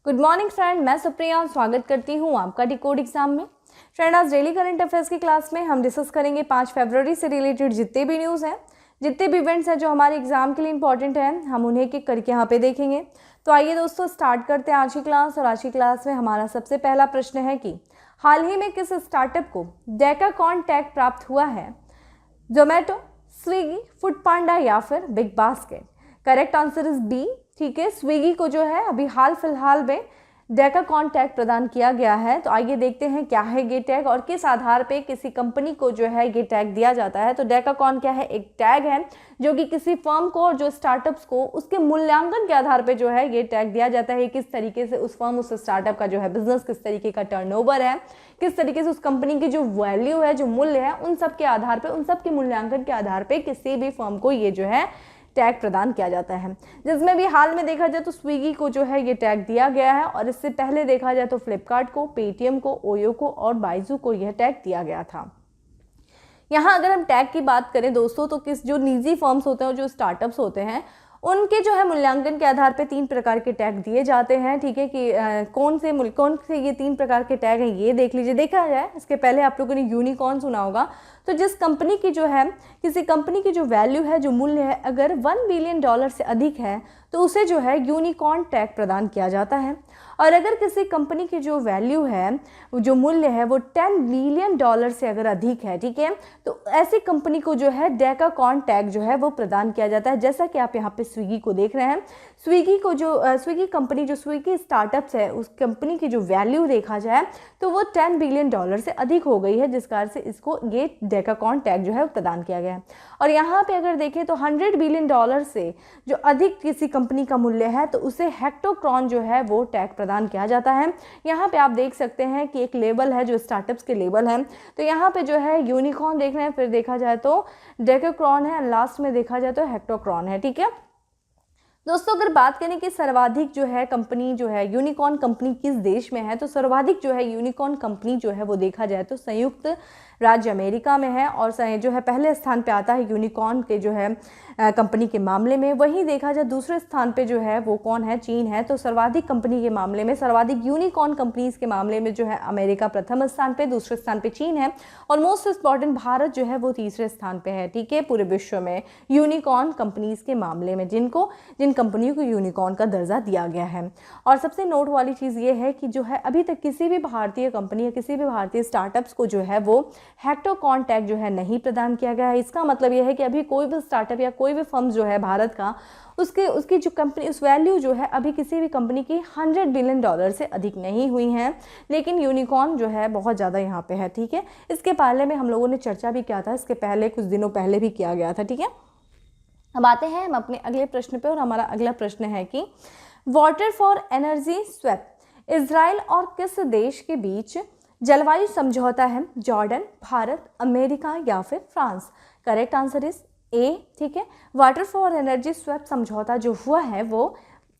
Good morning friend, मैं सुप्रिया स्वागत करती हूँ आपका डिकोड एग्जाम में। फ्रेंड, आज डेली करंट अफेयर्स की क्लास में हम डिस्कस करेंगे 5 फरवरी से रिलेटेड जितने भी न्यूज़ हैं, जितने भी इवेंट्स हैं जो हमारे एग्जाम के लिए इंपॉर्टेंट हैं, हम उन्हें एक एक करके यहाँ पे देखेंगे। तो आइए दोस्तों स्टार्ट करते हैं आज की क्लास। और आज की क्लास में हमारा सबसे पहला प्रश्न है कि हाल ही में किस स्टार्टअप को डेकाकॉन टैग प्राप्त हुआ है? जोमेटो, स्विगी, फूड पांडा या फिर BigBasket? Correct answer is B. ठीक है, स्विगी को जो है अभी हाल फिलहाल में डेकाकॉन टैग प्रदान किया गया है। तो आइए देखते हैं क्या है ये टैग और किस आधार पे किसी कंपनी को जो है ये टैग दिया जाता है। तो डेकाकॉन क्या है? एक टैग है जो कि किसी फर्म को और जो स्टार्टअप्स को उसके मूल्यांकन के आधार पे जो है ये टैग दिया जाता है। किस तरीके से उस फर्म उस स्टार्टअप का जो है बिजनेस, किस तरीके का टर्नओवर है, किस तरीके से उस कंपनी की जो वैल्यू है, जो मूल्य है, उन सब के आधार पे, उन सब के मूल्यांकन के आधार पे किसी भी फर्म को ये जो है टैग प्रदान किया जाता है। जिसमें भी हाल में देखा जाए तो स्विगी को जो है ये टैग दिया गया है और इससे पहले देखा जाए तो फ्लिपकार्ट को, पेटीएम को, ओयो को और बाइजू को यह टैग दिया गया था। यहाँ अगर हम टैग की बात करें दोस्तों, तो किस जो निजी फर्म्स होते हैं और जो स्टार्टअप्स होते हैं उनके जो है मूल्यांकन के आधार पे 3 प्रकार के टैग दिए जाते हैं। ठीक है कि कौन से ये 3 प्रकार के टैग हैं ये देख लीजिए। देखा जाए इसके पहले आप लोगों ने यूनिकॉर्न सुना होगा। तो जिस कंपनी की जो है, किसी कंपनी की जो वैल्यू है, जो मूल्य है, अगर $1 बिलियन से अधिक है तो उसे जो है यूनिकॉर्न टैग प्रदान किया जाता है। और अगर किसी कंपनी की जो वैल्यू है, जो मूल्य है, वो $10 बिलियन से अगर अधिक है, ठीक है, तो ऐसी कंपनी को जो है डेकाकॉन टैग जो है वो प्रदान किया जाता है। जैसा कि आप यहाँ पे स्विगी को देख रहे हैं। स्विगी को जो स्विगी कंपनी, जो स्विगी स्टार्टअप्स है, उस कंपनी की जो वैल्यू देखा जाए तो वो $10 बिलियन से अधिक हो गई है, जिस कारण से इसको ये डेकाकॉन टैग जो है प्रदान किया गया है। और यहाँ पे अगर देखें तो $100 बिलियन से जो अधिक किसी कंपनी का मूल्य है तो उसे हेक्टोक्रॉन जो है वो टैग प्रदान किया जाता है। यहाँ पे आप देख सकते हैं कि एक लेबल है जो स्टार्टअप्स के लेबल है। तो यहाँ पे जो है यूनिकॉर्न देख रहे हैं, फिर देखा जाए तो डेकाक्रॉन है, लास्ट में देखा जाए तो हेक्टोक्रॉन है। ठीक है दोस्तों, अगर बात करें कि सर्वाधिक जो है कंपनी जो है यूनिकॉर्न कंपनी किस देश में है, तो सर्वाधिक जो है यूनिकॉर्न कंपनी जो है वो देखा जाए तो संयुक्त राज्य अमेरिका में है और जो है पहले स्थान पे आता है यूनिकॉर्न के जो है कंपनी के मामले में। वहीं देखा जाए दूसरे स्थान पे जो है वो कौन है? चीन है। तो सर्वाधिक कंपनी के मामले में, सर्वाधिक यूनिकॉर्न कंपनीज के मामले में जो है अमेरिका प्रथम स्थान पे, दूसरे स्थान पे चीन है और मोस्ट इंपॉर्टेंट भारत जो है वो तीसरे स्थान पे है। ठीक है, पूरे विश्व में यूनिकॉर्न कंपनीज के मामले में जिन कंपनियों को यूनिकॉर्न का दर्जा दिया गया है। और सबसे नोट वाली चीज़ ये है कि जो है अभी तक किसी भी भारतीय कंपनी या किसी भी भारतीय स्टार्टअप्स को जो है वो हेक्टोकॉन टैग जो है नहीं प्रदान किया गया है। इसका मतलब यह है कि अभी कोई भी स्टार्टअप या कोई भी फर्म जो है भारत का, उसकी जो कंपनी, उस वैल्यू जो है अभी किसी भी कंपनी की $100 बिलियन से अधिक नहीं हुई हैं, लेकिन यूनिकॉर्न जो है बहुत ज़्यादा यहाँ पे है। ठीक है, इसके पहले में हम लोगों ने चर्चा भी किया था, इसके पहले कुछ दिनों पहले भी किया गया था। ठीक है, अब आते हैं हम अपने अगले प्रश्न पे और हमारा अगला प्रश्न है कि water for energy swap Israel और किस देश के बीच जलवायु समझौता है? जॉर्डन, भारत, अमेरिका या फिर France? Correct answer is a. ठीक है, वाटर फॉर एनर्जी स्वैप समझौता जो हुआ है वो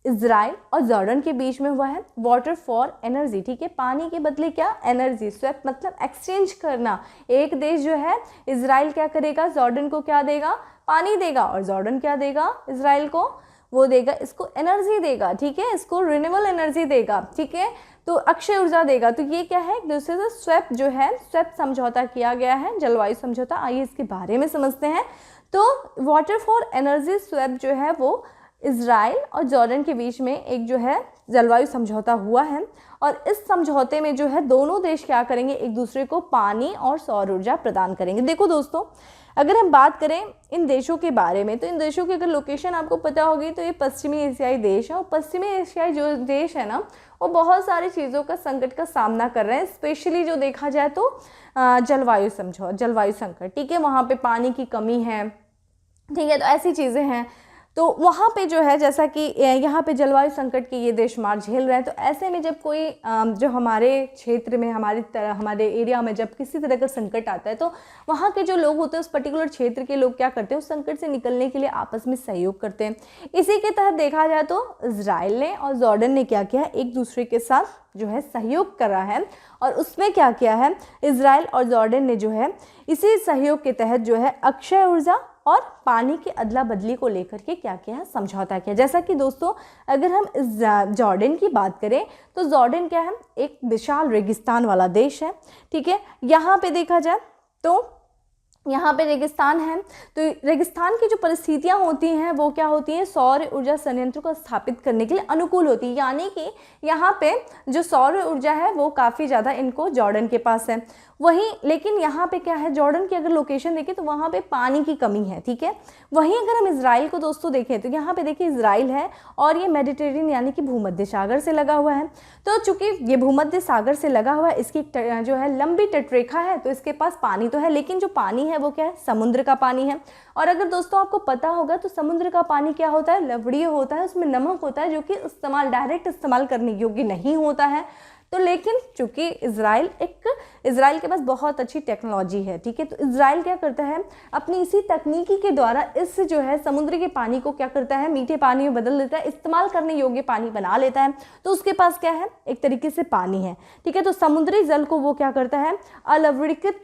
इजराइल और जॉर्डन के बीच में हुआ है। वाटर फॉर एनर्जी, ठीक है, पानी के बदले क्या? एनर्जी। स्वैप मतलब एक्सचेंज करना। एक देश जो है इजराइल क्या करेगा? जॉर्डन को क्या देगा? पानी देगा। और जॉर्डन क्या देगा इजराइल को? वो देगा, इसको एनर्जी देगा। ठीक है, इसको रिन्यूएबल एनर्जी देगा। ठीक है, तो अक्षय ऊर्जा देगा। तो ये क्या है? एक दूसरे से स्वैप जो है, स्वैप समझौता किया गया है, जलवायु समझौता। आइए इसके बारे में समझते हैं। तो वाटर फॉर एनर्जी स्वैप जो है वो इजराइल और जॉर्डन के बीच में एक जो है जलवायु समझौता हुआ है और इस समझौते में जो है दोनों देश क्या करेंगे? एक दूसरे को पानी और सौर ऊर्जा प्रदान करेंगे। देखो दोस्तों, अगर हम बात करें इन देशों के बारे में, तो इन देशों की अगर लोकेशन आपको पता होगी तो ये पश्चिमी एशियाई देश है और पश्चिमी एशियाई जो देश है ना, वो बहुत सारी चीज़ों का संकट का सामना कर रहे हैं। स्पेशली जो देखा जाए तो जलवायु संकट। ठीक है, वहाँ पे पानी की कमी है। ठीक है, तो ऐसी चीज़ें हैं। तो वहाँ पे जो है, जैसा कि यहाँ पे जलवायु संकट के ये देश मार झेल रहे हैं, तो ऐसे में जब कोई जो हमारे क्षेत्र में, हमारे एरिया में जब किसी तरह का संकट आता है तो वहाँ के जो लोग होते हैं, उस पर्टिकुलर क्षेत्र के लोग क्या करते हैं? उस संकट से निकलने के लिए आपस में सहयोग करते हैं। इसी के तहत देखा जाए तो इजराइल ने और जॉर्डन ने क्या किया? एक दूसरे के साथ जो है सहयोग कर रहा है और उसमें क्या किया है? इजराइल और जॉर्डन ने जो है इसी सहयोग के तहत जो है अक्षय ऊर्जा और पानी की अदला बदली को लेकर के क्या किया है, समझौता किया। जैसा कि दोस्तों अगर हम इस जॉर्डन की बात करें तो जॉर्डन क्या है, एक विशाल रेगिस्तान वाला देश है, ठीक है। यहाँ पे देखा जाए तो यहाँ पे रेगिस्तान है, तो रेगिस्तान की जो परिस्थितियाँ होती हैं वो क्या होती हैं, सौर ऊर्जा संयंत्र को स्थापित करने के लिए अनुकूल होती है। यानी कि यहाँ पे जो सौर ऊर्जा है वो काफ़ी ज़्यादा इनको जॉर्डन के पास है। वहीं लेकिन यहाँ पे क्या है, जॉर्डन की अगर लोकेशन देखें तो वहाँ पे पानी की कमी है, ठीक है। वहीं अगर हम इजराइल को दोस्तों देखें तो यहाँ पे देखिए इजराइल है और ये मेडिटेरेनियन यानी कि भूमध्य सागर से लगा हुआ है। तो चूंकि ये भूमध्य सागर से लगा हुआ है, इसकी जो है लंबी तटरेखा है, तो इसके पास पानी तो है, लेकिन जो पानी है वो क्या है, समुद्र का पानी है। और अगर दोस्तों आपको पता होगा तो समुद्र का पानी क्या होता है, लवणीय होता है, उसमें नमक होता है, जो कि डायरेक्ट इस्तेमाल करने योग्य नहीं होता है। तो लेकिन चूंकि इजराइल के पास बहुत अच्छी टेक्नोलॉजी है, ठीक है, तो इजराइल क्या करता है, अपनी इसी तकनीकी के द्वारा इस जो है समुद्र के पानी को क्या करता है, मीठे पानी में बदल देता है, इस्तेमाल करने योग्य पानी बना लेता है। तो उसके पास क्या है, एक तरीके से पानी है, ठीक है। तो समुद्री जल को वो क्या करता है, अलवणीकृत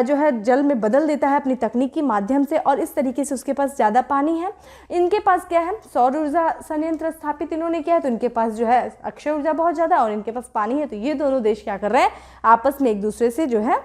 जो है जल में बदल देता है अपनी तकनीक के माध्यम से, और इस तरीके से उसके पास ज़्यादा पानी है। इनके पास क्या है, सौर ऊर्जा संयंत्र स्थापित इन्होंने किया है, तो इनके पास जो है अक्षय ऊर्जा बहुत ज़्यादा और इनके पास पानी है। तो ये दोनों देश क्या कर रहे हैं, आपस में एक दूसरे से जो है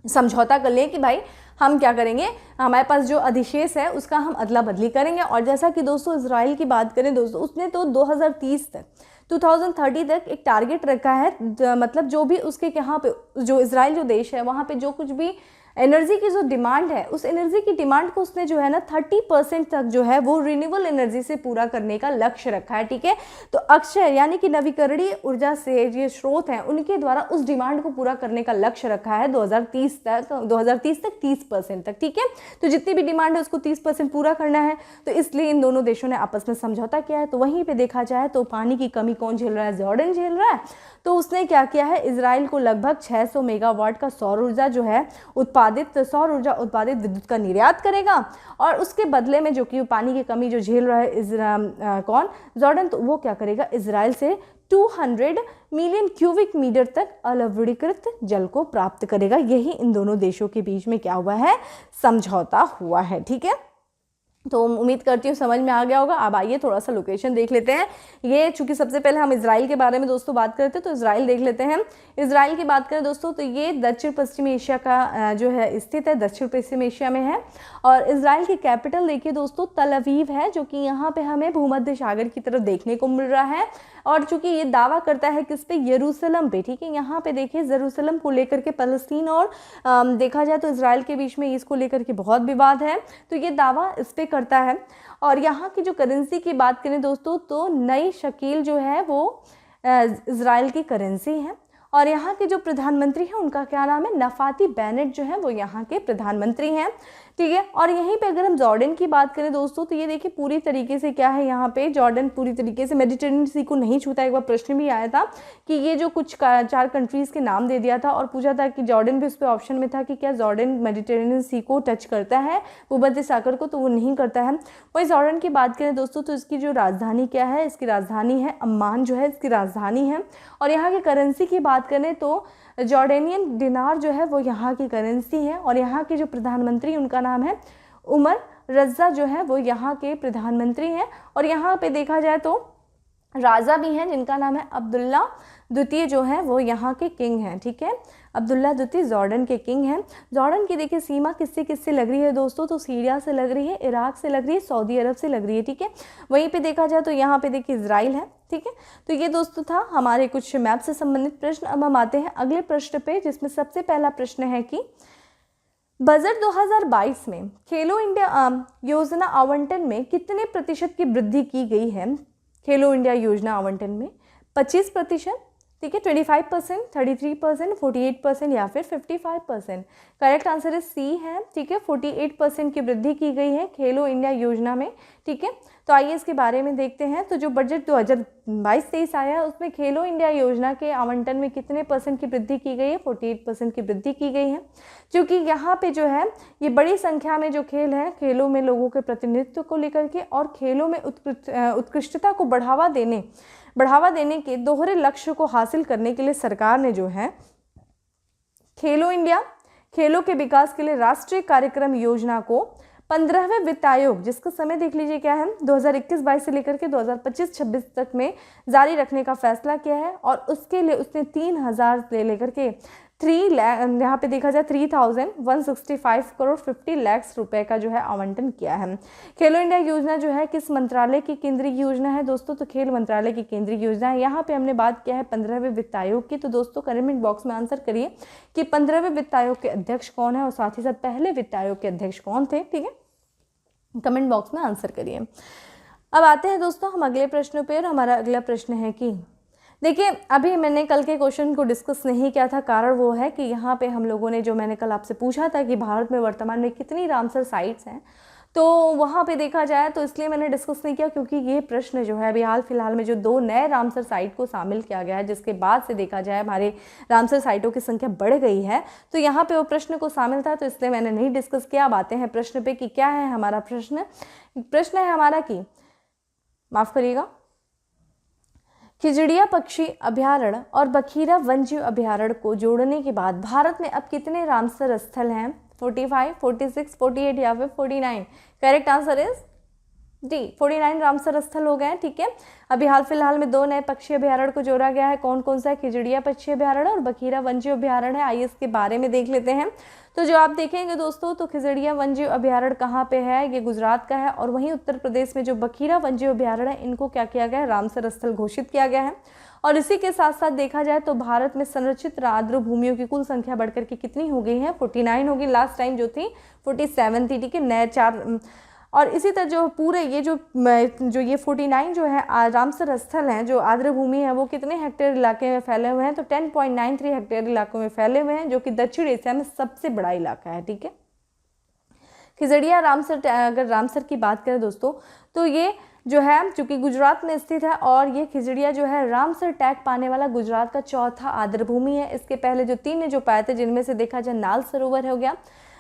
समझौता कर लें कि भाई हम क्या करेंगे, हमारे पास जो अधिशेष है उसका हम अदला बदली करेंगे। और जैसा कि दोस्तों इजराइल की बात करें दोस्तों, उसने तो 2030 तक 2030 तक एक टारगेट रखा है, मतलब जो भी उसके यहाँ पे जो इजराइल जो देश है वहाँ पे जो कुछ भी एनर्जी की जो डिमांड है, उस एनर्जी की डिमांड को उसने जो है ना 30% तक जो है वो रिन्यूएबल एनर्जी से पूरा करने का लक्ष्य रखा है, ठीक है। तो अक्षय यानी कि नवीकरणीय ऊर्जा से ये स्रोत हैं उनके द्वारा उस डिमांड को पूरा करने का लक्ष्य रखा है 2030 तक 30% तक, ठीक है। तो जितनी भी डिमांड है उसको 30% पूरा करना है, तो इसलिए इन दोनों देशों ने आपस में समझौता किया है। तो वहीं पर देखा जाए तो पानी की कमी कौन झेल रहा है, जॉर्डन झेल रहा है। तो उसने क्या किया है, इजराइल को लगभग 600 मेगावाट का सौर ऊर्जा जो है सौर ऊर्जा उत्पादित विद्युत का निर्यात करेगा, और उसके बदले में जो कि पानी की कमी जो झेल रहा है जॉर्डन, तो वो क्या करेगा, इजराइल से 200 मिलियन क्यूबिक मीटर तक अलवणीकृत जल को प्राप्त करेगा। यही इन दोनों देशों के बीच में क्या हुआ है, समझौता हुआ है, ठीक है। तो उम्मीद करती हूँ समझ में आ गया होगा। अब आइए थोड़ा सा लोकेशन देख लेते हैं। ये चूंकि सबसे पहले हम इजराइल के बारे में दोस्तों बात करते हैं, तो इजराइल देख लेते हैं। इजराइल की बात करें दोस्तों तो ये दक्षिण पश्चिमी एशिया का जो है स्थित है, दक्षिण पश्चिम एशिया में है। और इजराइल की कैपिटल देखिए दोस्तों तल अवीव है, जो कि यहाँ पे हमें भूमध्य सागर की तरफ देखने को मिल रहा है। और चूंकि ये दावा करता है किस पे, यरूशलेम पे, ठीक है। यहाँ पे देखिए यरूशलेम को लेकर के फलस्तीन और देखा जाए तो इजराइल के बीच में इसको लेकर के बहुत विवाद है, तो ये दावा इस पे करता है। और यहाँ की जो करेंसी की बात करें दोस्तों तो नई शकील जो है वो इजराइल की करेंसी है। और यहाँ के जो प्रधानमंत्री हैं उनका क्या नाम है, नफाती बेनेट जो है वो यहाँ के प्रधानमंत्री हैं, ठीक है। और यहीं पे अगर हम जॉर्डन की बात करें दोस्तों तो ये देखिए पूरी तरीके से क्या है, यहाँ पे जॉर्डन पूरी तरीके से मेडिटेरेनियन सी को नहीं छूता। एक बार प्रश्न भी आया था कि ये जो कुछ 4 कंट्रीज़ के नाम दे दिया था और पूछा था कि जॉर्डन भी उस पर ऑप्शन में था कि क्या जॉर्डन मेडिटेरेनियन सी को टच करता है, भूमध्य सागर को, तो वो नहीं करता है। वही जॉर्डन की बात करें दोस्तों तो इसकी जो राजधानी क्या है, इसकी राजधानी है अम्मान जो है इसकी राजधानी है। और यहाँ की करेंसी की बात करें तो जॉर्डेनियन दिनार जो है वो यहाँ की करेंसी है। और यहाँ के जो प्रधानमंत्री उनका नाम है उमर रज़ा जो है वो यहाँ के प्रधानमंत्री हैं। और यहाँ पे देखा जाए तो राजा भी हैं जिनका नाम है अब्दुल्ला द्वितीय जो है वो यहाँ के किंग हैं, ठीक है। अब्दुल्ला द्वितीय जॉर्डन के किंग हैं। जॉर्डन की देखिए सीमा किससे लग रही है दोस्तों, तो सीरिया से लग रही है, इराक से लग रही है, सऊदी अरब से लग रही है, ठीक है। वहीं पे देखा जाए तो यहाँ पे देखिए इजराइल है, ठीक है। तो ये दोस्तों था हमारे कुछ मैप से संबंधित प्रश्न। अब हम आते हैं अगले प्रश्न पे, जिसमें सबसे पहला प्रश्न है कि बजट 2022 में खेलो इंडिया योजना आवंटन में कितने प्रतिशत की वृद्धि की गई है। खेलो इंडिया योजना आवंटन में 25%, ठीक है, 25%, 33%, 48% या फिर 55%। करेक्ट आंसर है सी है, ठीक है। 48% की वृद्धि की गई है खेलो इंडिया योजना में, ठीक है। तो आइए इसके बारे में देखते हैं। तो जो बजट 2022-23 आया है उसमें खेलो इंडिया योजना के आवंटन में कितने % की वृद्धि की गई है, 48% की वृद्धि की गई है। क्योंकि यहाँ पे जो है ये बड़ी संख्या में जो खेल है, खेलों में लोगों के प्रतिनिधित्व को लेकर के और खेलों में उत्कृष्टता को बढ़ावा देने के दोहरे लक्ष्य को हासिल करने के लिए सरकार ने जो है खेलो इंडिया खेलों के विकास के लिए राष्ट्रीय कार्यक्रम योजना को 15वें वित्त आयोग, जिसका समय देख लीजिए क्या है, 2021-22 से लेकर के 2025-26 तक में जारी रखने का फैसला किया है। और उसके लिए उसने 3000 से लेकर के 3 लाख, यहाँ पे देखा जाए 3165 करोड़ 50 लाख रुपए का जो है आवंटन किया है। खेलो इंडिया योजना जो है किस मंत्रालय की केंद्रीय योजना है दोस्तों? तो खेल मंत्रालय की केंद्रीय योजना है। यहाँ पे हमने बात किया है 15वें वित्त आयोग की। तो दोस्तों कमेंट बॉक्स में आंसर करिए कि 15वें वित्त आयोग के अध्यक्ष कौन है और साथ ही साथ पहले वित्त आयोग के अध्यक्ष कौन थे, ठीक है, कमेंट बॉक्स में आंसर करिए। अब आते हैं दोस्तों हम अगले प्रश्न पे, और हमारा अगला प्रश्न है कि देखिए अभी मैंने कल के क्वेश्चन को डिस्कस नहीं किया था। कारण वो है कि यहाँ पे हम लोगों ने, जो मैंने कल आपसे पूछा था कि भारत में वर्तमान में कितनी रामसर साइट्स हैं, तो वहाँ पे देखा जाए तो इसलिए मैंने डिस्कस नहीं किया क्योंकि ये प्रश्न जो है अभी हाल फिलहाल में जो 2 नए रामसर साइट को शामिल किया गया है, जिसके बाद से देखा जाए हमारे रामसर साइटों की संख्या बढ़ गई है, तो यहाँ पे वो प्रश्न को शामिल था, तो इसलिए मैंने नहीं डिस्कस किया। अब आते हैं प्रश्न पे कि क्या है हमारा प्रश्न। प्रश्न है हमारा कि, माफ करिएगा, खिजड़िया पक्षी अभयारण्य और बखीरा वन्यजीव अभयारण्य को जोड़ने के बाद भारत में अब कितने रामसर स्थल हैं? 45, 46, 48 या फिर 49? Correct answer is D, 49 Ramsar स्थल हो गए हैं, ठीक है। अभी हाल फिलहाल में 2 नए पक्षी अभयारण्य को जोड़ा गया है। कौन कौन सा है? खिजड़िया पक्षी अभयारण्य और बखीरा वन्यजीव अभयारण्य है। आइए इसके बारे में देख लेते हैं। तो जो आप देखेंगे दोस्तों, तो खिजड़िया वन्यजीव अभयारण्य कहाँ पे है? ये गुजरात का है। और वहीं उत्तर प्रदेश में जो बखीरा वन्यजीव अभयारण्य है, इनको क्या किया गया है? रामसर स्थल घोषित किया गया है। और इसी के साथ साथ देखा जाए तो भारत में संरक्षित आर्द्र भूमियों की कुल संख्या बढ़कर के कितनी हो गई है? 49 होगी। लास्ट टाइम जो थी 47 थी, ठीक है। नए 4, और इसी तरह जो पूरे ये जो ये 49 जो है रामसर स्थल हैं, जो आर्द्र भूमि है, वो कितने हेक्टेयर इलाके में फैले हुए हैं? तो 10.93 हेक्टेयर इलाकों में फैले हुए हैं, जो कि दक्षिण एशिया में सबसे बड़ा इलाका है, ठीक है। खिजड़िया रामसर, अगर रामसर की बात करें दोस्तों, तो ये जो है चूंकि गुजरात में स्थित है, और ये खिजड़िया जो है रामसर टैग पाने वाला गुजरात का चौथा आर्द्र भूमि है। इसके पहले जो 3 ने जो पाए थे, जिनमें से देखा जाए नाल सरोवर हो गया,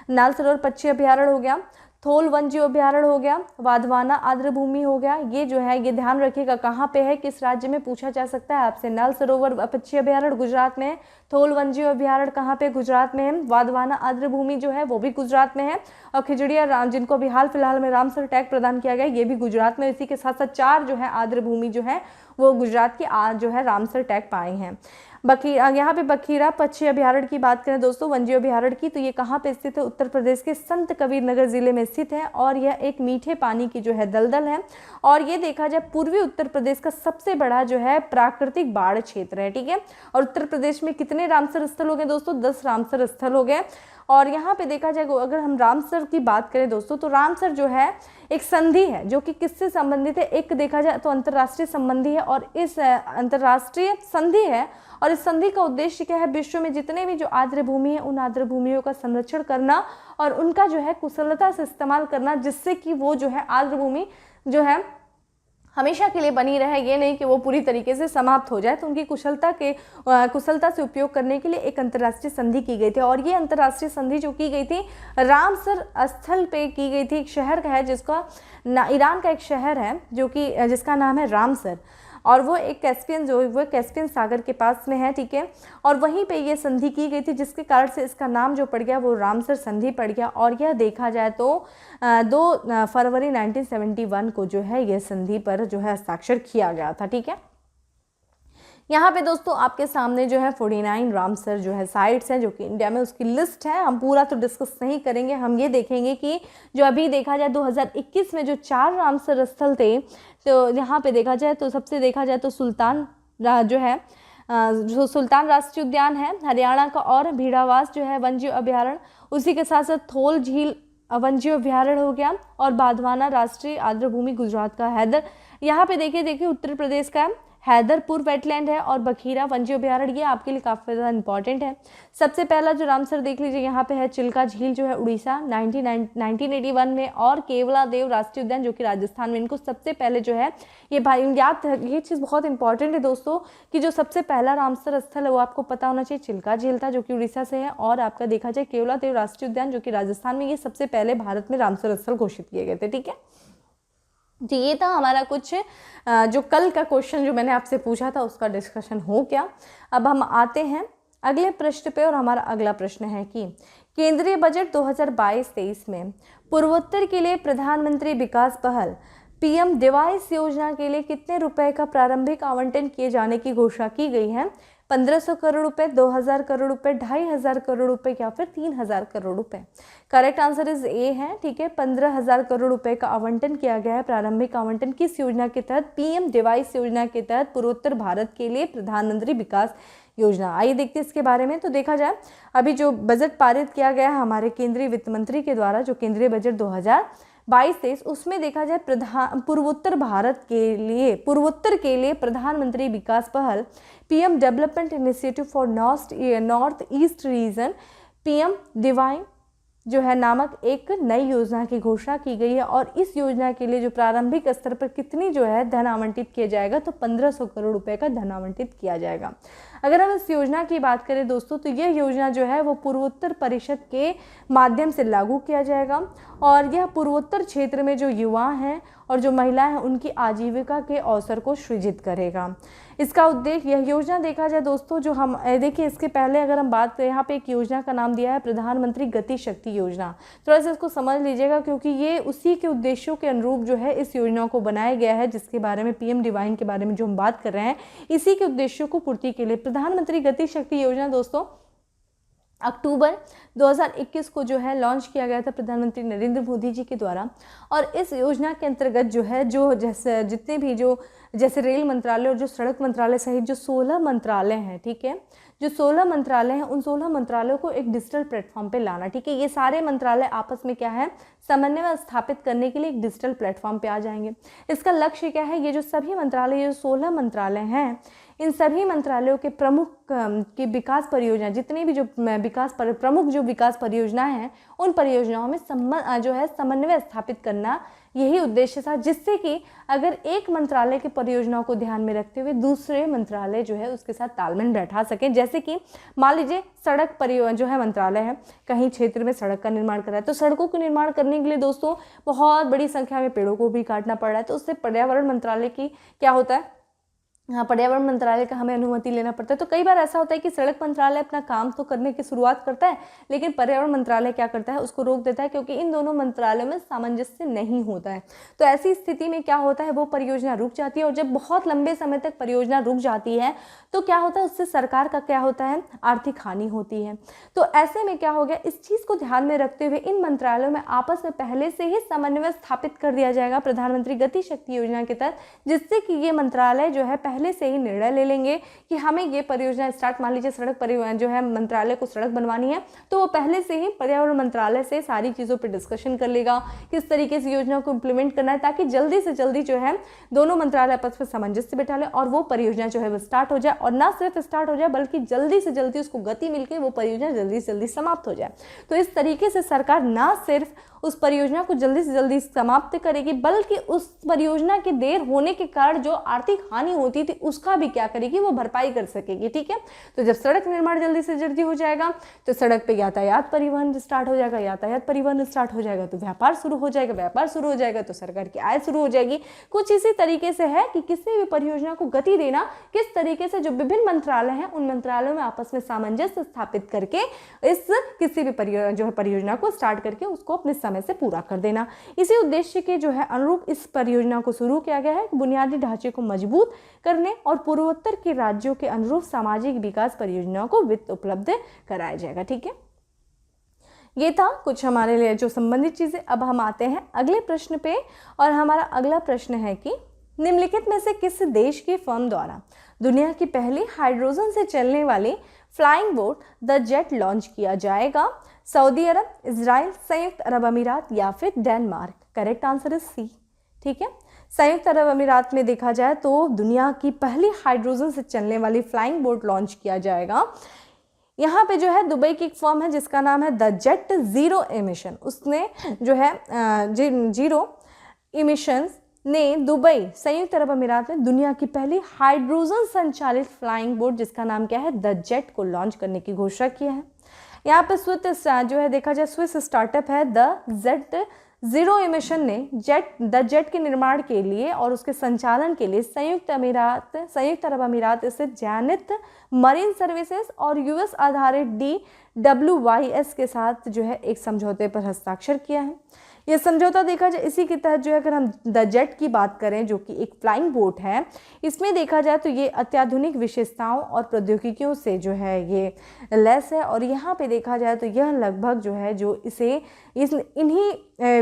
नाल सरोवर पक्षी अभयारण्य हो गया, थोल वन्यजीव अभयारण्य हो गया, वाधवाना आर्द्र भूमि हो गया। ये जो है, ये ध्यान रखिएगा कहाँ पे है, किस राज्य में, पूछा जा सकता है आपसे। नाल सरोवर पक्षी अभयारण्य गुजरात में है, थोल वन्यजीव अभयारण्य कहाँ पे? गुजरात में है। वाधवाना आर्द्र भूमि जो है वो भी गुजरात में है। और खिजड़िया जिनको अभी हाल फिलहाल में रामसर टैग प्रदान किया गया, ये भी गुजरात में। इसी के साथ साथ 4 जो है आर्द्र भूमि जो है वो गुजरात की जो है रामसर टैग पाई हैं। यहाँ पे बखीरा पक्षी अभयारण्य की बात करें दोस्तों, वन्यजीव अभयारण्य की, तो ये कहाँ पे स्थित है? उत्तर प्रदेश के संत कबीर नगर जिले में स्थित है। और यह एक मीठे पानी की जो है दलदल है। और ये देखा जाए पूर्वी उत्तर प्रदेश का सबसे बड़ा जो है प्राकृतिक बाढ़ क्षेत्र है, ठीक है। और उत्तर प्रदेश में कितने रामसर स्थल हो गए दोस्तों? 10 रामसर स्थल हो गए। और यहाँ पे देखा जाए अगर हम रामसर की बात करें दोस्तों, तो रामसर जो है एक संधि है, जो कि किससे संबंधित है? एक देखा जाए तो अंतर्राष्ट्रीय संबंधी है, और इस अंतर्राष्ट्रीय संधि है। और इस संधि का उद्देश्य क्या है? विश्व में जितने भी जो आर्द्र भूमि है, उन आर्द्र भूमियों का संरक्षण करना और उनका जो है कुशलता से इस्तेमाल करना, जिससे कि वो जो है आर्द्र भूमि जो है हमेशा के लिए बनी रहे, ये नहीं कि वो पूरी तरीके से समाप्त हो जाए। तो उनकी कुशलता से उपयोग करने के लिए एक अंतर्राष्ट्रीय संधि की गई थी। और ये अंतर्राष्ट्रीय संधि जो की गई थी रामसर स्थल पे की गई थी। एक शहर का है जिसका ईरान का एक शहर है, जो कि जिसका नाम है रामसर, और वो एक कैस्पियन सागर के पास में है, ठीक है। और वहीं पे ये संधि की गई थी, जिसके कारण से इसका नाम जो पड़ गया वो रामसर संधि पड़ गया। और यह देखा जाए तो 2 फरवरी 1971 को जो है ये संधि पर जो है हस्ताक्षर किया गया था, ठीक है। यहाँ पे दोस्तों आपके सामने जो है 49 रामसर जो है साइट्स हैं, जो कि इंडिया में, उसकी लिस्ट है। हम पूरा तो डिस्कस नहीं करेंगे, हम ये देखेंगे कि जो अभी देखा जाए 2021 में जो 4 रामसर स्थल थे, तो यहाँ पे देखा जाए तो सबसे देखा जाए तो सुल्तान जो है जो सुल्तान राष्ट्रीय उद्यान है हरियाणा का, और भीड़ावास जो है वन्यजीव अभयारण्य, उसी के साथ साथ थोल झील वन्यजीव अभयारण्य हो गया, और बाधवाना राष्ट्रीय आर्द्र भूमि गुजरात का, हैदर यहाँ पे देखिए उत्तर प्रदेश का हैदरपुर वेटलैंड है, और बखीरा वन्यजीव अभयारण्य, ये आपके लिए काफ़ी ज़्यादा इंपॉर्टेंट है। सबसे पहला जो रामसर देख लीजिए यहाँ पे है चिल्का झील जो है उड़ीसा 1981 में, और केवला देव राष्ट्रीय उद्यान जो कि राजस्थान में। इनको सबसे पहले जो है ये भाई याद, ये चीज़ बहुत इंपॉर्टेंट है दोस्तों कि जो सबसे पहला रामसर स्थल है वो आपको पता होना चाहिए, चिल्का झील था, जो कि उड़ीसा से है। और आपका देखा जाए केवला देव राष्ट्रीय उद्यान जो कि राजस्थान में, ये सबसे पहले भारत में रामसर स्थल घोषित किए गए थे, ठीक है जी। ये था हमारा कुछ जो कल का क्वेश्चन जो मैंने आपसे पूछा था, उसका डिस्कशन हो गया। अब हम आते हैं अगले प्रश्न पे, और हमारा अगला प्रश्न है कि केंद्रीय बजट 2022-23 में पूर्वोत्तर के लिए प्रधानमंत्री विकास पहल पीएम डिवाइस योजना के लिए कितने रुपए का प्रारंभिक आवंटन किए जाने की घोषणा की गई है? 1500 करोड़ रुपए, 2000 करोड़ रुपए, 2500 करोड़ रुपए या फिर 3000 करोड़ रुपए। करेक्ट आंसर इज ए है, ठीक है। 15,000 करोड़ रुपए का आवंटन किया गया है। प्रारंभिक आवंटन किस योजना के तहत? पीएम डिवाइस योजना के तहत, पूर्वोत्तर भारत के लिए प्रधानमंत्री विकास योजना। आइए देखते हैं इसके बारे में। तो देखा जाए, अभी जो बजट पारित किया गया है हमारे केंद्रीय वित्त मंत्री के द्वारा, जो केंद्रीय बजट 2022-23, उसमें देखा जाए पूर्वोत्तर पूर्वोत्तर के लिए प्रधानमंत्री विकास पहल PM development initiative for north east region, PM divine जो है नामक एक नई योजना की घोषणा की गई है। और इस योजना के लिए जो प्रारंभिक स्तर पर कितनी जो है धन आवंटित किया जाएगा? तो 1500 करोड़ रुपए का धन आवंटित किया जाएगा। अगर हम इस योजना की बात करें दोस्तों, तो यह योजना जो है वो पूर्वोत्तर परिषद के माध्यम से लागू किया जाएगा और यह पूर्वोत्तर क्षेत्र में जो युवा हैं और जो महिलाएं हैं उनकी आजीविका के अवसर को सृजित करेगा। इसका उद्देश्य, यह योजना देखा जाए दोस्तों, जो हम देखिए इसके पहले अगर हम बात करें, यहाँ पे एक योजना का नाम दिया है प्रधानमंत्री गति शक्ति योजना। थोड़ा सा इसको समझ लीजिएगा क्योंकि ये उसी के उद्देश्यों के अनुरूप जो है इस योजना को बनाया गया है, जिसके बारे में पीएम डिवाइन के बारे में जो हम बात कर रहे हैं, इसी के उद्देश्यों को पूर्ति के लिए प्रधानमंत्री गति शक्ति योजना दोस्तों अक्टूबर 2021 को जो है लॉन्च किया गया था प्रधानमंत्री नरेंद्र मोदी जी के द्वारा। और इस योजना के अंतर्गत जो है जैसे जितने भी जैसे रेल मंत्रालय और जो सड़क मंत्रालय सहित जो 16 मंत्रालय हैं, ठीक है, जो 16 मंत्रालय हैं, उन 16 मंत्रालयों को एक डिजिटल प्लेटफॉर्म पे लाना, ठीक है। ये सारे मंत्रालय आपस में क्या है, समन्वय स्थापित करने के लिए एक डिजिटल प्लेटफॉर्म पे आ जाएंगे। इसका लक्ष्य क्या है? ये जो सभी मंत्रालय, ये जो 16 मंत्रालय हैं, इन सभी मंत्रालयों के प्रमुख की विकास परियोजना, जितनी भी जो प्रमुख जो विकास परियोजनाएं हैं, उन परियोजनाओं में समन्वय स्थापित करना यही उद्देश्य था, जिससे कि अगर एक मंत्रालय की परियोजनाओं को ध्यान में रखते हुए दूसरे मंत्रालय जो है उसके साथ तालमेल बैठा सकें। जैसे कि मान लीजिए सड़क जो है मंत्रालय है, कहीं क्षेत्र में सड़क का निर्माण कर रहा है, तो सड़कों को निर्माण करने के लिए दोस्तों बहुत बड़ी संख्या में पेड़ों को भी काटना पड़ रहा है, तो उससे पर्यावरण मंत्रालय की क्या होता है, हाँ, पर्यावरण मंत्रालय का हमें अनुमति लेना पड़ता है। तो कई बार ऐसा होता है कि सड़क मंत्रालय अपना काम तो करने की शुरुआत करता है, लेकिन पर्यावरण मंत्रालय क्या करता है, उसको रोक देता है, क्योंकि इन दोनों मंत्रालयों में सामंजस्य नहीं होता है। तो ऐसी स्थिति में क्या होता है, वो परियोजना रुक जाती है। और जब बहुत लंबे समय तक परियोजना रुक जाती है तो क्या होता है, उससे सरकार का क्या होता है, आर्थिक हानि होती है। तो ऐसे में क्या हो गया, इस चीज़ को ध्यान में रखते हुए इन मंत्रालयों में आपस में पहले से ही समन्वय स्थापित कर दिया जाएगा प्रधानमंत्री गति शक्ति योजना के तहत, जिससे कि ये मंत्रालय जो है पहले से ही निर्णय ले लेंगे कि हमें ये परियोजना स्टार्ट, मान लीजिए सड़क परिवहन जो है मंत्रालय को सड़क बनवानी है, तो वो पहले से ही पर्यावरण मंत्रालय से सारी चीज़ों पर डिस्कशन कर लेगा, किस तरीके से योजना को इम्प्लीमेंट करना है, ताकि जल्दी से जल्दी जो है दोनों मंत्रालय आपस में सामंजस्य बिठा ले और वो परियोजना जो है वो स्टार्ट हो जाए। और ना सिर्फ स्टार्ट हो जाए बल्कि जल्दी से जल्दी उसको गति मिलकर वो परियोजना जल्दी से जल्दी समाप्त हो जाए। तो इस तरीके से सरकार ना सिर्फ उस परियोजना को जल्दी से जल्दी समाप्त करेगी, बल्कि उस परियोजना के देर होने के कारण जो आर्थिक हानि होती थी उसका भी क्या करेगी, वो भरपाई कर सकेगी, ठीक है। तो जब सड़क निर्माण जल्दी से जल्दी हो जाएगा तो सड़क पे यातायात परिवहन स्टार्ट हो जाएगा, यातायात परिवहन स्टार्ट हो जाएगा तो व्यापार शुरू हो जाएगा, व्यापार शुरू हो जाएगा तो सरकार की आय शुरू हो जाएगी। कुछ इसी तरीके से है कि किसी भी परियोजना को गति देना, किस तरीके से जो विभिन्न मंत्रालय हैं उन मंत्रालयों में आपस में सामंजस्य स्थापित करके इस किसी भी परियोजना को स्टार्ट करके उसको अपने समय से पूरा कर देना। इसी उद्देश्य के जो है अनुरूप इस परियोजना को शुरू किया गया है, बुनियादी ढांचे को मजबूत करने और पूर्वोत्तर के राज्यों के अनुरूप सामाजिक विकास परियोजनाओं को वित्त उपलब्ध कराया जाएगा, ठीक है। ये था कुछ हमारे लिए जो संबंधित चीजें। अब हम आते हैं अगले प्रश्न पे और हमारा अगला प्रश्न है कि निम्नलिखित में से किस देश की फर्म द्वारा दुनिया की पहली हाइड्रोजन से चलने वाली flying boat the jet launch किया जाएगा? सऊदी अरब, इजराइल, संयुक्त अरब अमीरात या फिर Denmark? Correct answer is C, ठीक है। संयुक्त अरब अमीरात में देखा जाए तो दुनिया की पहली हाइड्रोजन से चलने वाली फ्लाइंग बोट लॉन्च किया जाएगा। यहाँ पे जो है दुबई की एक फर्म है जिसका नाम है द जेट जीरो एमिशन, उसने जो है जीरो इमिशंस ने दुबई संयुक्त अरब अमीरात में दुनिया की पहली हाइड्रोजन संचालित फ्लाइंग बोट जिसका नाम क्या है, द जेट, को लॉन्च करने की घोषणा की है। यहाँ पे स्विस जो है देखा जाए स्विस स्टार्टअप है द जेट जीरो इमिशन ने द जेट के निर्माण के लिए और उसके संचालन के लिए संयुक्त अरब अमीरात स्थित जैनिथ मरीन सर्विसेज और यूएस आधारित DWYS के साथ जो है एक समझौते पर हस्ताक्षर किया है। ये समझौता देखा जाए इसी के तहत जो है, अगर हम द जेट की बात करें जो कि एक फ्लाइंग बोट है, इसमें देखा जाए तो ये अत्याधुनिक विशेषताओं और प्रौद्योगिकियों से जो है ये लैस है। और यहाँ पे देखा जाए तो यह लगभग जो है जो इन्हीं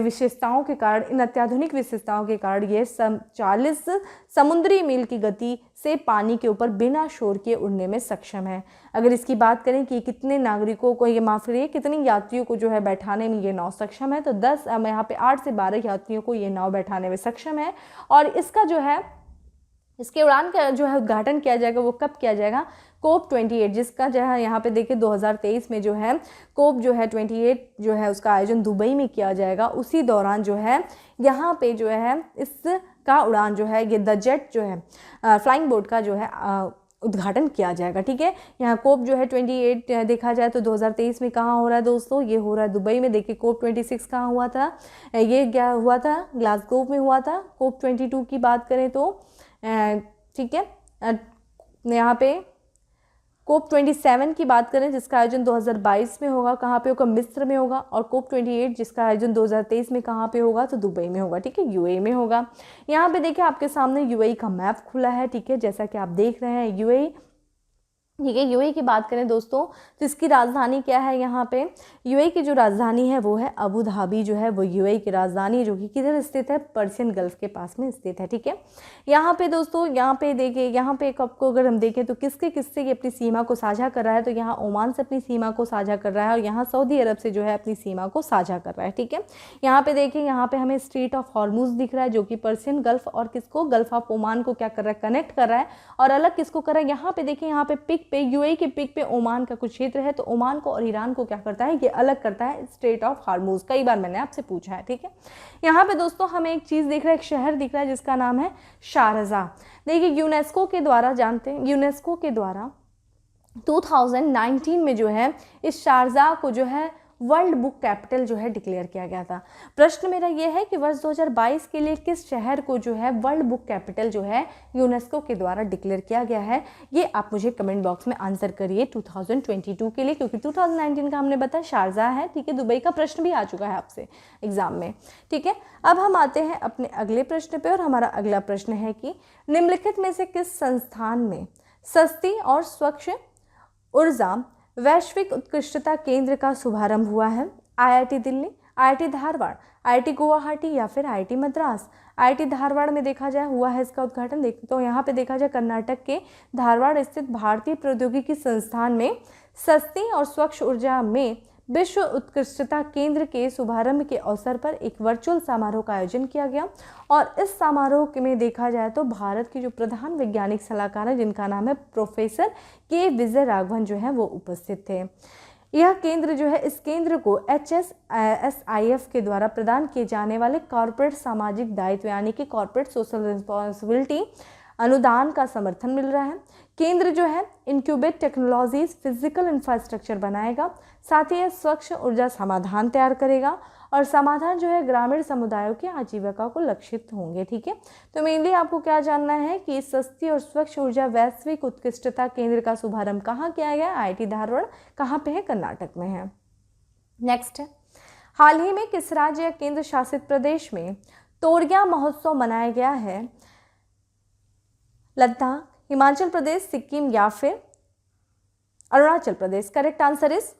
विशेषताओं के कारण, इन अत्याधुनिक विशेषताओं के कारण ये 40 समुद्री मील की गति से पानी के ऊपर बिना शोर किए उड़ने में सक्षम है। अगर इसकी बात करें कि कितने नागरिकों को, ये माफ करिए, कितनी यात्रियों को जो है बैठाने में ये नाव सक्षम है, तो 10 यहाँ पे 8 से 12 यात्रियों को ये नाव बैठाने में सक्षम है। और इसका जो है, इसके उड़ान का जो है उद्घाटन किया जाएगा, वो कब किया जाएगा? COP28, जिसका जो है यहाँ पे देखिए 2023 में जो है COP जो है 28 जो है उसका आयोजन दुबई में किया जाएगा। उसी दौरान जो है यहाँ पे जो है इसका उड़ान जो है, ये द जेट जो है फ्लाइंग बोट का जो है उद्घाटन किया जाएगा। ठीक है, यहाँ COP जो है 28 देखा जाए तो 2023 में कहाँ हो रहा है दोस्तों? ये हो रहा है दुबई में। देखिए COP 26 कहाँ हुआ था? ये क्या हुआ था? ग्लासगो में हुआ था। COP 22 की बात करें तो ठीक है, यहाँ पे COP 27 की बात करें जिसका आयोजन 2022 में होगा, कहाँ पे होगा? मिस्र में होगा। और COP 28 जिसका आयोजन 2023 में कहाँ पे होगा? तो दुबई में होगा। ठीक है, UAE में होगा। यहाँ पे देखिए आपके सामने UAE का मैप खुला है। ठीक है, जैसा कि आप देख रहे हैं UAE, ठीक है। UAE की बात करें दोस्तों तो इसकी राजधानी क्या है? यहाँ पे UAE की जो राजधानी है वो है अबू धाबी, जो है वो UAE की राजधानी, जो कि किधर स्थित है? पर्शियन गल्फ के पास में स्थित है। ठीक है, यहाँ पे दोस्तों, यहाँ पे देखिए, यहाँ पे आपको अगर हम देखें तो किसके किससे अपनी सीमा को साझा कर रहा है, तो यहाँ ओमान से अपनी सीमा को साझा कर रहा है और यहाँ सऊदी अरब से जो है अपनी सीमा को साझा कर रहा है। ठीक है, यहाँ पे देखिए, यहाँ पे हमें स्ट्रेट ऑफ हॉर्मुज दिख रहा है जो कि पर्शियन गल्फ और किसको? गल्फ ऑफ ओमान को क्या कर रहा है? कनेक्ट कर रहा है। और अलग किसको कर रहा है? यहाँ पे देखिए, यहाँ पे पिक पे UAE के पिक पे ओमान का कुछ क्षेत्र है, तो ओमान को और ईरान को क्या करता है? ये अलग करता है स्ट्रेट ऑफ हार्मूज। कई बार मैंने आपसे पूछा है। ठीक है, यहाँ पे दोस्तों हमें एक चीज दिख रहा है, एक शहर दिख रहा है जिसका नाम है शारजाह। देखिए यूनेस्को के द्वारा, जानते हैं यूनेस्को के द्वारा 2019 में जो है इस शारजाह को जो है वर्ल्ड बुक कैपिटल जो है डिक्लेयर किया गया था। प्रश्न मेरा ये है कि वर्ष 2022 के लिए किस शहर को जो है वर्ल्ड बुक कैपिटल जो है यूनेस्को के द्वारा डिक्लेयर किया गया है? ये आप मुझे कमेंट बॉक्स में आंसर करिए 2022 के लिए, क्योंकि 2019 का हमने बताया शारजाह है। ठीक है, दुबई का प्रश्न भी आ चुका है आपसे एग्जाम में। ठीक है, अब हम आते हैं अपने अगले प्रश्न पे और हमारा अगला प्रश्न है कि निम्नलिखित में से किस संस्थान में सस्ती और स्वच्छ ऊर्जा वैश्विक उत्कृष्टता केंद्र का शुभारंभ हुआ है? IIT Delhi, IIT Dharwad, IIT Guwahati या फिर IIT मद्रास? IIT धारवाड़ में देखा जाए हुआ है इसका उद्घाटन। देखते तो यहाँ पे देखा जाए कर्नाटक के धारवाड़ स्थित भारतीय प्रौद्योगिकी संस्थान में सस्ती और स्वच्छ ऊर्जा में विश्व उत्कृष्टता केंद्र के शुभारंभ के अवसर पर एक वर्चुअल समारोह का आयोजन किया गया। और इस समारोह में देखा जाए तो भारत के जो प्रधान वैज्ञानिक सलाहकार हैं जिनका नाम है प्रोफेसर के विजय राघवन जो है वो उपस्थित थे। यह केंद्र जो है, इस केंद्र को HSSIF के द्वारा प्रदान किए जाने वाले कॉर्पोरेट सामाजिक दायित्व यानी कि कॉर्पोरेट सोशल रिस्पॉन्सिबिलिटी अनुदान का समर्थन मिल रहा है। केंद्र जो है इंक्यूबेट टेक्नोलॉजीज फिजिकल इंफ्रास्ट्रक्चर बनाएगा, साथ ही यह स्वच्छ ऊर्जा समाधान तैयार करेगा और समाधान जो है ग्रामीण समुदायों की आजीविका को लक्षित होंगे। ठीक है, तो मेनली आपको क्या जानना है कि सस्ती और स्वच्छ ऊर्जा वैश्विक उत्कृष्टता केंद्र का शुभारंभ कहाँ किया गया? IIT धारवाड़। कहाँ पे है? कर्नाटक में है। नेक्स्ट है, हाल ही में किस राज्य या केंद्र शासित प्रदेश में तोरग्या महोत्सव मनाया गया है? लद्दाख, हिमाचल प्रदेश, सिक्किम या फिर Arunachal Pradesh? Correct answer is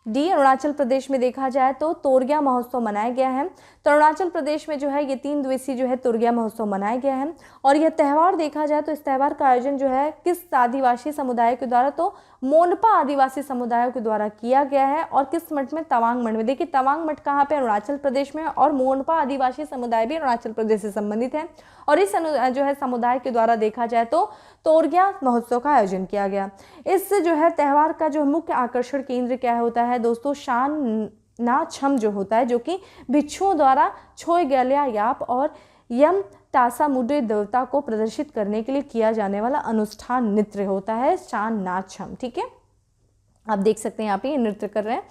D, Arunachal Pradesh में देखा जाए तो तोरग्या महोत्सव मनाया गया है। तो अरुणाचल प्रदेश में जो है ये 3 दिवसीय जो है तोरग्या महोत्सव मनाया गया है। और यह त्यौहार देखा जाए तो इस त्यौहार का आयोजन जो है किस आदिवासी समुदाय के द्वारा? तो मोनपा आदिवासी समुदायों के द्वारा किया गया है। और किस मठ में? तवांग मठ में। देखिए तवांग मठ कहाँ पे? अरुणाचल प्रदेश में। और मोनपा आदिवासी समुदाय भी अरुणाचल प्रदेश से संबंधित है। और इस जो है समुदाय के द्वारा देखा जाए तो तोरग्या महोत्सव का आयोजन किया गया। इस जो है त्यौहार का जो मुख्य आकर्षण केंद्र क्या होता है दोस्तों? शान नाछम जो होता है, जो कि भिक्षुओं द्वारा छोय गैलिया याप और यम तासा मुडे देवता को प्रदर्शित करने के लिए किया जाने वाला अनुष्ठान नृत्य होता है शान नाछम। ठीक है, आप देख सकते हैं यहाँ पे ये नृत्य कर रहे हैं।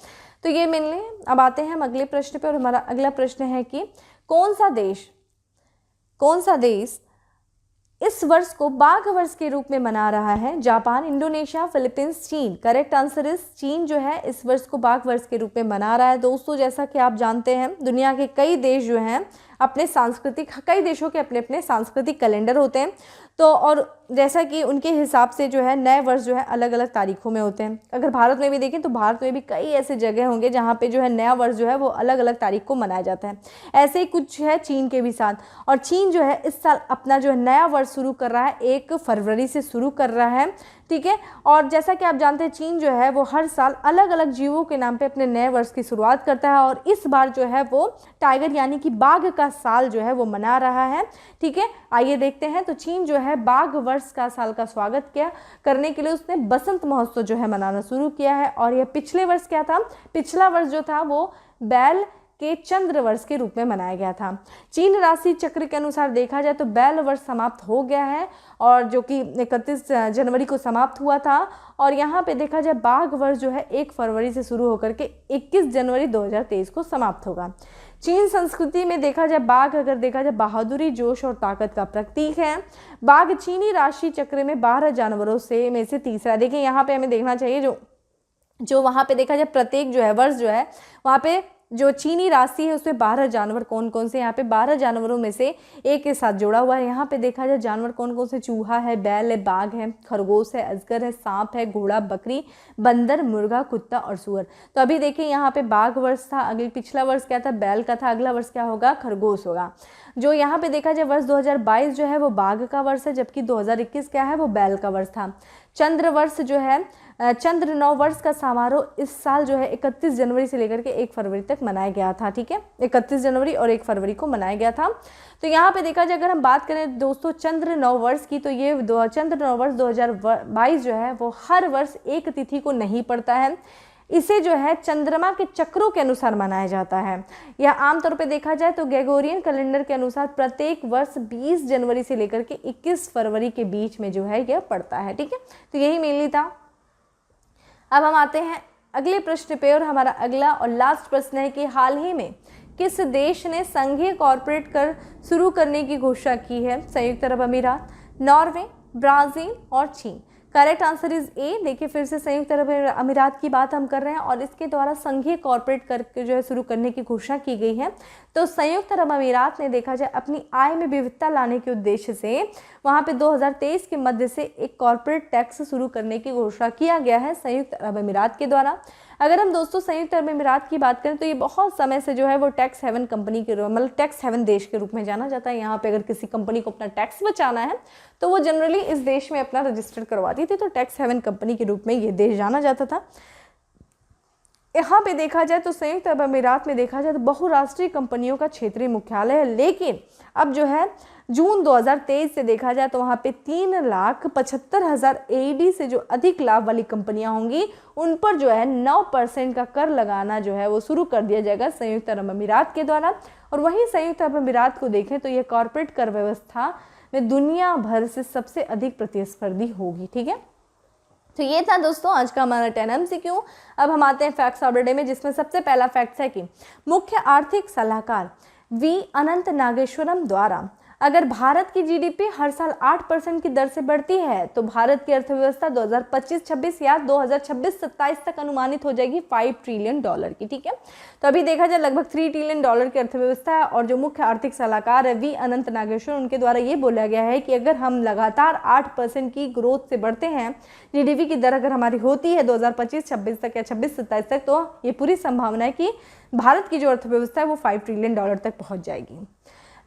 तो ये मेनली। अब आते हैं हम अगले प्रश्न पे, और हमारा अगला प्रश्न है कि कौन सा देश इस वर्ष को बाघ वर्ष के रूप में मना रहा है? जापान, इंडोनेशिया, फिलीपींस, चीन। करेक्ट आंसर इज चीन जो है इस वर्ष को बाघ वर्ष के रूप में मना रहा है। दोस्तों जैसा कि आप जानते हैं, दुनिया के कई देश जो हैं कई देशों के अपने अपने सांस्कृतिक कैलेंडर होते हैं। तो और जैसा कि उनके हिसाब से जो है नए वर्ष जो है अलग अलग तारीखों में होते हैं। अगर भारत में भी देखें तो भारत में भी कई ऐसे जगह होंगे जहाँ पे जो है नया वर्ष जो है वो अलग अलग तारीख को मनाया जाता है। ऐसे ही कुछ है चीन के भी साथ। और चीन जो है इस साल अपना जो है नया वर्ष शुरू कर रहा है, 1 फरवरी से शुरू कर रहा है, ठीक है। और जैसा कि आप जानते हैं चीन जो है वो हर साल अलग अलग जीवों के नाम पे अपने नए वर्ष की शुरुआत करता है, और इस बार जो है वो टाइगर यानी कि बाघ का साल जो है वो मना रहा है, ठीक है। आइए देखते हैं। तो चीन जो है बाघ वर्ष का साल का स्वागत करने के लिए उसने बसंत महोत्सव जो है मनाना शुरू किया है। और यह पिछले वर्ष क्या था? पिछला वर्ष जो था वो बैल के चंद्र वर्ष के रूप में मनाया गया था। चीन राशि चक्र के अनुसार देखा जाए तो बैल वर्ष समाप्त हो गया है, और जो कि 31 जनवरी को समाप्त हुआ था। और यहाँ पे देखा जाए बाघ वर्ष जो है 1 फरवरी से शुरू होकर के 21 जनवरी 2023 को समाप्त होगा। चीन संस्कृति में देखा जाए बाघ अगर देखा जाए बहादुरी, जोश और ताकत का प्रतीक है। बाघ चीनी राशि चक्र में 12 जानवरों में से तीसरा। देखिए यहाँ पे हमें देखना चाहिए जो वहाँ पे देखा जाए प्रत्येक जो है वर्ष जो है वहाँ पे जो चीनी राशि है उसमें 12 जानवर कौन कौन से, यहाँ पे 12 जानवरों में से एक के साथ जोड़ा हुआ है। यहाँ पे देखा जाए जानवर कौन कौन से, चूहा है, बैल है, बाघ है, खरगोश है, अजगर है, सांप है, घोड़ा, बकरी, बंदर, मुर्गा, कुत्ता और सुअर। तो अभी देखिए यहाँ पे बाघ वर्ष था, अगले पिछला वर्ष क्या था? बैल का था। अगला वर्ष क्या होगा? खरगोश होगा। जो यहाँ पे देखा जाए वर्ष 2022 जो है वो बाघ का वर्ष है, जबकि 2021 क्या है? वो बैल का वर्ष था। चंद्र वर्ष जो है चंद्र नव वर्ष का समारोह इस साल जो है 31 जनवरी से लेकर के 1 फरवरी तक मनाया गया था, ठीक है। 31 जनवरी और 1 फरवरी को मनाया गया था। तो यहाँ पे देखा जाए अगर हम बात करें दोस्तों चंद्र नव वर्ष की, तो ये चंद्र नव वर्ष 2022 जो है वो हर वर्ष एक तिथि को नहीं पड़ता है। इसे जो है चंद्रमा के चक्रों के अनुसार मनाया जाता है। यह आमतौर पे देखा जाए तो ग्रेगोरियन कैलेंडर के अनुसार प्रत्येक वर्ष 20 जनवरी से लेकर के 21 फरवरी के बीच में जो है यह पड़ता है, ठीक है। तो यही मेनली था। अब हम आते हैं अगले प्रश्न पे, और हमारा अगला और लास्ट प्रश्न है कि हाल ही में किस देश ने संघीय कॉर्पोरेट कर शुरू करने की घोषणा की है? संयुक्त अरब अमीरात, नॉर्वे, ब्राज़ील और चीन। Correct answer is a. देखिए फिर से संयुक्त अरब अमीरात की बात हम कर रहे हैं, और इसके द्वारा संघीय कॉर्पोरेट कर जो है शुरू करने की घोषणा की गई है। तो संयुक्त अरब अमीरात ने देखा जाए अपनी आय में विविधता लाने के उद्देश्य से वहाँ पे 2023 के मध्य से एक कॉर्पोरेट टैक्स शुरू करने की घोषणा किया गया है संयुक्त अरब अमीरात के द्वारा। अगर हम दोस्तों संयुक्त अरब अमीरात की बात करें तो ये बहुत समय से जो है वो टैक्स हेवन कंपनी के मतलब टैक्स हेवन देश के रूप में जाना जाता है। यहाँ पे अगर किसी कंपनी को अपना टैक्स बचाना है तो वो जनरली इस देश में अपना रजिस्टर करवाती थी, तो टैक्स हेवन कंपनी के रूप में ये देश जाना जाता था। यहाँ पे देखा जाए तो संयुक्त अरब अमीरात में देखा जाए तो बहुराष्ट्रीय कंपनियों का क्षेत्रीय मुख्यालय है, लेकिन अब जो है जून 2023 से देखा जाए तो वहाँ पे 3,75,000 AED से जो अधिक लाभ वाली कंपनियां होंगी उन पर जो है 9% का कर लगाना जो है वो शुरू कर दिया जाएगा संयुक्त अरब अमीरात के द्वारा। और वहीं संयुक्त अरब अमीरात को देखें तो यह कॉर्पोरेट कर व्यवस्था में दुनिया भर से सबसे अधिक प्रतिस्पर्धी होगी, ठीक है। तो ये था दोस्तों आज का हमारा 10 MCQ। अब हम आते हैं फैक्ट्स ऑफ द डे में, जिसमें सबसे पहला फैक्ट है कि मुख्य आर्थिक सलाहकार वी अनंत नागेश्वरम द्वारा अगर भारत की जीडीपी हर साल 8% की दर से बढ़ती है तो भारत की अर्थव्यवस्था 2025-26 या 2026-27 तक अनुमानित हो जाएगी $5 ट्रिलियन की, ठीक है। तो अभी देखा जाए लगभग $3 ट्रिलियन की अर्थव्यवस्था है, और जो मुख्य आर्थिक सलाहकार है वी अनंत नागेश्वर, उनके द्वारा ये बोला गया है कि अगर हम लगातार 8% की ग्रोथ से बढ़ते हैं, जीडीपी की दर अगर हमारी होती है 2025-26 तक या 26-27 तक, तो ये पूरी संभावना है कि भारत की जो अर्थव्यवस्था है वो $5 ट्रिलियन तक पहुँच जाएगी।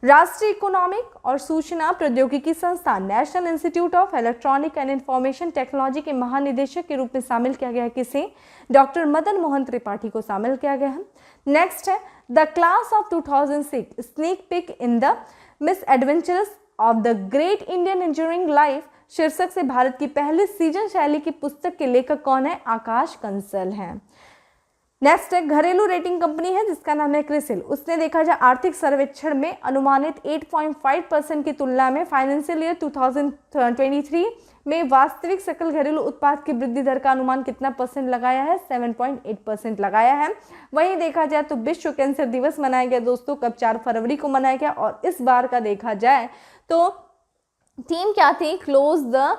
राष्ट्रीय इकोनॉमिक और सूचना प्रौद्योगिकी संस्थान national institute of electronic and information technology के महानिदेशक के रूप में शामिल किया गया है किसे? डॉक्टर मदन मोहन त्रिपाठी को शामिल किया गया है। नेक्स्ट है the class of 2006 sneak peek in the misadventures of the great Indian engineering life शीर्षक से भारत की पहली सीजन शैली की पुस्तक के लेखक कौन है? आकाश कंसल हैं। नेक्स्ट है घरेलू रेटिंग कंपनी है जिसका नाम है क्रिसिल। उसने देखा जाए आर्थिक सर्वेक्षण में अनुमानित 8.5% की तुलना में फाइनेंशियल ईयर 2023 में वास्तविक सकल घरेलू उत्पाद की वृद्धि दर का अनुमान कितना परसेंट लगाया है? 7.8% लगाया है। वहीं देखा जाए तो विश्व कैंसर दिवस मनाया गया दोस्तों, कब? 4 फरवरी को मनाया गया। और इस बार का देखा जाए तो थीम क्या थी? क्लोज द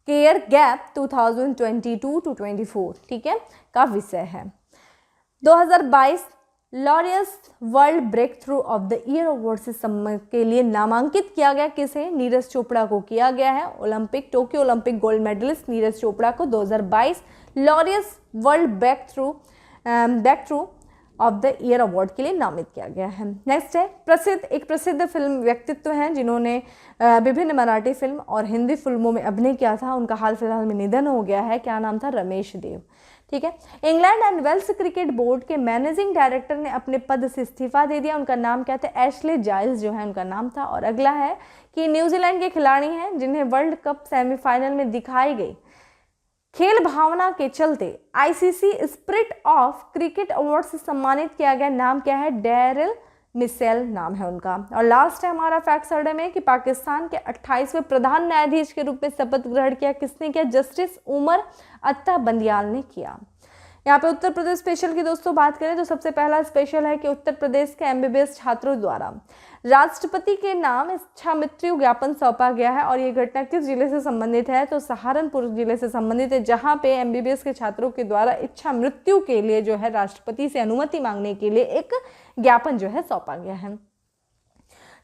केयर गैप 2022-24, ठीक है, का विषय है। 2022 Laureus World breakthrough of the year award से के लिए नामांकित किया गया किसे? नीरज चोपड़ा को किया गया है। Tokyo Olympic gold medallist Neeraj Chopra को 2022 Laureus World breakthrough of the year award के लिए नामित किया गया है। नेक्स्ट है एक प्रसिद्ध फिल्म व्यक्तित्व हैं जिन्होंने विभिन्न मराठी फिल्म और हिंदी फिल्मों में अभिनय किया था। उनका हाल फिलहाल में निधन हो गया है। क्या नाम था? रमेश देव, ठीक है। England and Wales cricket board के मैनेजिंग डायरेक्टर ने अपने पद से इस्तीफा दे दिया। उनका नाम क्या था? एशले जाइल्स जो है उनका नाम था। और अगला है कि न्यूजीलैंड के खिलाड़ी हैं जिन्हें वर्ल्ड कप सेमीफाइनल में दिखाई गई खेल भावना के चलते ICC spirit of cricket award से सम्मानित किया गया। नाम क्या है? डेरिल मिशेल नाम है उनका। और लास्ट है हमारा फैक्ट सर्वे में कि पाकिस्तान के 28वें प्रधान न्यायाधीश के रूप में शपथ ग्रहण किया किसने किया? जस्टिस उमर अत्ता बंदियाल ने किया। यहाँ पे उत्तर प्रदेश स्पेशल की दोस्तों बात करें तो सबसे पहला स्पेशल है कि उत्तर प्रदेश के एमबीबीएस छात्रों द्वारा राष्ट्रपति के नाम इच्छा मृत्यु ज्ञापन सौंपा गया है। और ये घटना किस जिले से संबंधित है? तो सहारनपुर जिले से संबंधित है, जहाँ पे एमबीबीएस के छात्रों के द्वारा इच्छा मृत्यु के लिए जो है राष्ट्रपति से अनुमति मांगने के लिए एक ज्ञापन जो है सौंपा गया है।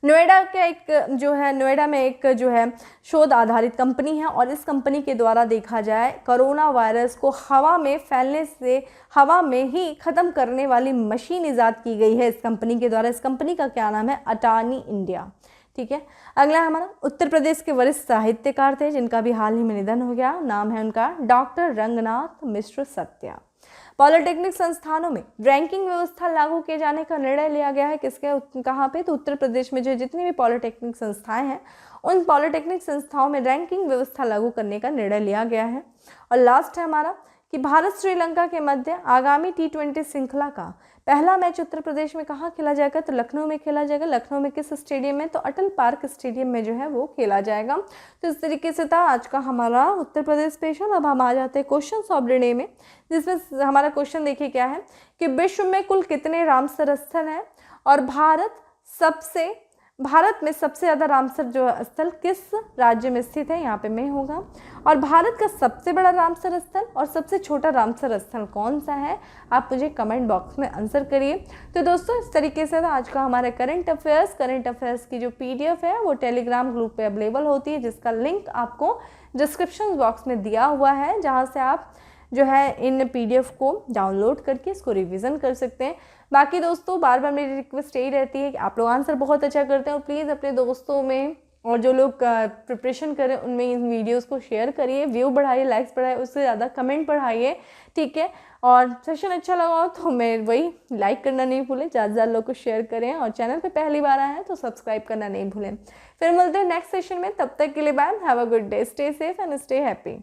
नोएडा में एक जो है शोध आधारित कंपनी है और इस कंपनी के द्वारा देखा जाए कोरोना वायरस को हवा में फैलने से हवा में ही खत्म करने वाली मशीन इजाद की गई है इस कंपनी के द्वारा। इस कंपनी का क्या नाम है? अटानी इंडिया, ठीक है। अगला हमारा उत्तर प्रदेश के वरिष्ठ साहित्यकार थे जिनका भी हाल ही में निधन हो गया। नाम है उनका डॉक्टर रंगनाथ मिश्र सत्या। पॉलिटेक्निक संस्थानों में रैंकिंग व्यवस्था लागू किए जाने का निर्णय लिया गया है किसके कहाँ पे? तो उत्तर प्रदेश में जो जितनी भी पॉलिटेक्निक संस्थाएं हैं उन पॉलिटेक्निक संस्थाओं में रैंकिंग व्यवस्था लागू करने का निर्णय लिया गया है। और लास्ट है हमारा कि भारत श्रीलंका के मध्य आगामी T20 श्रृंखला का पहला मैच उत्तर प्रदेश में कहाँ खेला जाएगा? तो लखनऊ में खेला जाएगा। लखनऊ में किस स्टेडियम में? तो अटल पार्क स्टेडियम में जो है वो खेला जाएगा। तो इस तरीके से था आज का हमारा उत्तर प्रदेश स्पेशल। अब हम आ जाते हैं क्वेश्चन ऑफ द डे में, जिसमें हमारा क्वेश्चन देखिए क्या है कि विश्व में कुल कितने रामसर स्थल हैं और भारत में सबसे ज़्यादा रामसर जो स्थल किस राज्य में स्थित है? यहाँ पे में होगा। और भारत का सबसे बड़ा रामसर स्थल और सबसे छोटा रामसर स्थल कौन सा है? आप मुझे कमेंट बॉक्स में आंसर करिए। तो दोस्तों इस तरीके से आज का हमारा करंट अफेयर्स की जो PDF है वो टेलीग्राम ग्रुप पे अवेलेबल होती है, जिसका लिंक आपको डिस्क्रिप्शन बॉक्स में दिया हुआ है, जहाँ से आप जो है इन PDF को डाउनलोड करके इसको रिवीजन कर सकते हैं। बाकी दोस्तों बार बार मेरी रिक्वेस्ट यही रहती है कि आप लोग आंसर बहुत अच्छा करते हैं और प्लीज़ अपने दोस्तों में और जो लोग प्रिपरेशन करें उनमें इन वीडियोस को शेयर करिए, व्यू बढ़ाइए, लाइक्स बढ़ाइए, उससे ज़्यादा कमेंट बढ़ाइए, ठीक है। और सेशन अच्छा लगा हो तो मैं वही लाइक करना नहीं भूलें, ज़्यादा लोग को शेयर करें और चैनल पे पहली बार आए हैं तो सब्सक्राइब करना नहीं भूलें। फिर मिलते हैं नेक्स्ट सेशन में, तब तक के लिए bye, have a good day, stay safe and stay happy.